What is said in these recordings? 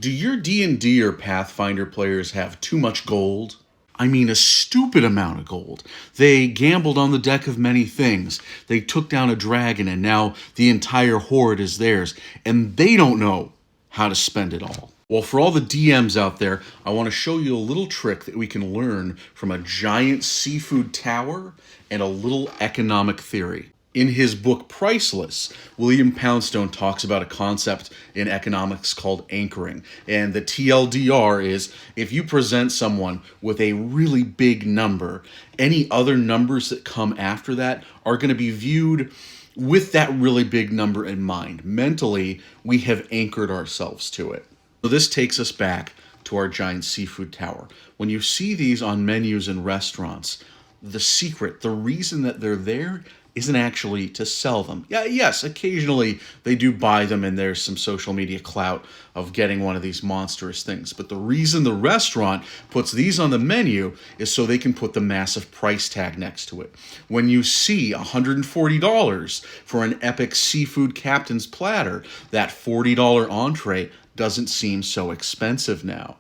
Do your D&D or Pathfinder players have too much gold? I mean, a stupid amount of gold. They gambled on the deck of many things. They took down a dragon and now the entire horde is theirs, and they don't know how to spend it all. Well, for all the DMs out there, I want to show you a little trick that we can learn from a giant seafood tower and a little economic theory. In his book Priceless, William Poundstone talks about a concept in economics called anchoring. And the TLDR is if you present someone with a really big number, any other numbers that come after that are going to be viewed with that really big number in mind. Mentally, we have anchored ourselves to it. So this takes us back to our giant seafood tower. When you see these on menus in restaurants, the secret, the reason that they're there isn't actually to sell them. Yeah, yes, occasionally they do buy them and there's some social media clout of getting one of these monstrous things. But the reason the restaurant puts these on the menu is so they can put the massive price tag next to it. When you see $140 for an epic seafood captain's platter, that $40 entree doesn't seem so expensive now.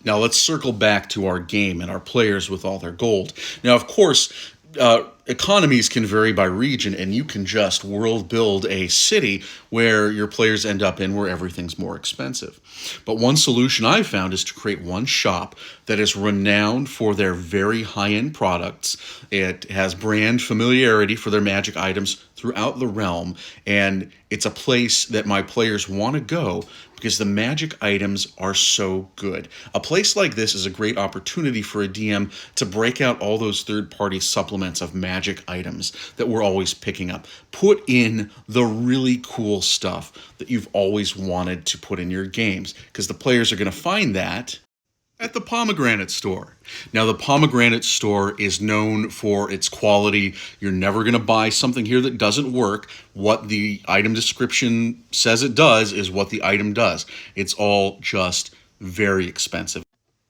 Now let's circle back to our game and our players with all their gold. Now, of course, economies can vary by region, and you can just world build a city where your players end up in where everything's more expensive. But one solution I've found is to create one shop that is renowned for their very high-end products. It has brand familiarity for their magic items throughout the realm, and it's a place that my players want to go because the magic items are so good. A place like this is a great opportunity for a DM to break out all those third-party supplements of magic items that we're always picking up. Put in the really cool stuff that you've always wanted to put in your games, because the players are going to find that at the Pomegranate Store. Now, the Pomegranate Store is known for its quality. You're never going to buy something here that doesn't work. What the item description says it does is what the item does. It's all just very expensive.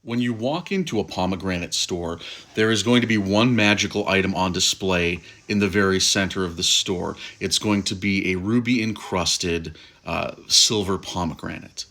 When you walk into a Pomegranate Store, there is going to be one magical item on display in the very center of the store. It's going to be a ruby-encrusted silver pomegranate.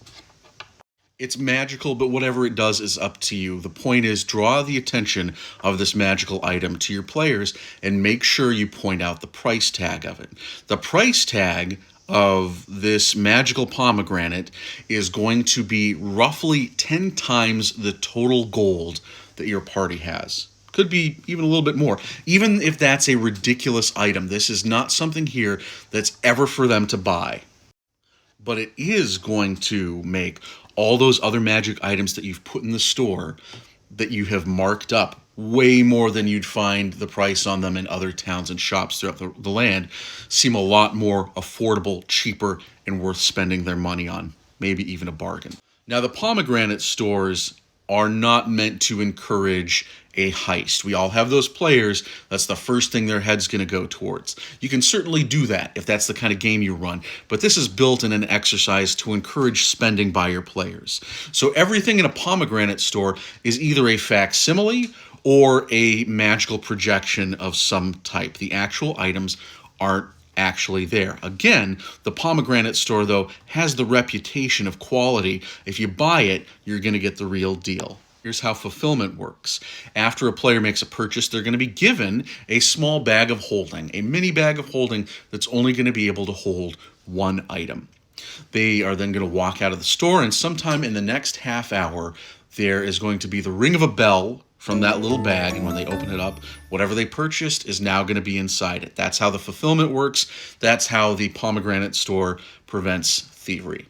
It's magical, but whatever it does is up to you. The point is, draw the attention of this magical item to your players and make sure you point out the price tag of it. The price tag of this magical pomegranate is going to be roughly 10 times the total gold that your party has. Could be even a little bit more. Even if that's a ridiculous item, this is not something here that's ever for them to buy. But it is going to make all those other magic items that you've put in the store that you have marked up way more than you'd find the price on them in other towns and shops throughout the land seem a lot more affordable, cheaper, and worth spending their money on. Maybe even a bargain. Now, the Pomegranate stores are not meant to encourage a heist. We all have those players. That's the first thing their head's going to go towards. You can certainly do that if that's the kind of game you run, but this is built in an exercise to encourage spending by your players. So everything in a Pomegranate store is either a facsimile or a magical projection of some type. The actual items aren't actually there. Again, the Pomegranate Store, though, has the reputation of quality. If you buy it, you're going to get the real deal. Here's how fulfillment works. After a player makes a purchase, they're going to be given a small bag of holding, a mini bag of holding that's only going to be able to hold one item. They are then going to walk out of the store, and sometime in the next half hour, there is going to be the ring of a bell from that little bag, and when they open it up, whatever they purchased is now going to be inside it. That's how the fulfillment works. That's how the Pomegranate Store prevents thievery.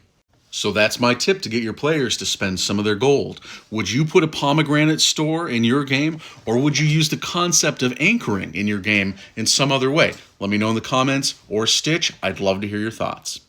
So that's my tip to get your players to spend some of their gold. Would you put a Pomegranate Store in your game, or would you use the concept of anchoring in your game in some other way? Let me know in the comments, or Stitch. I'd love to hear your thoughts.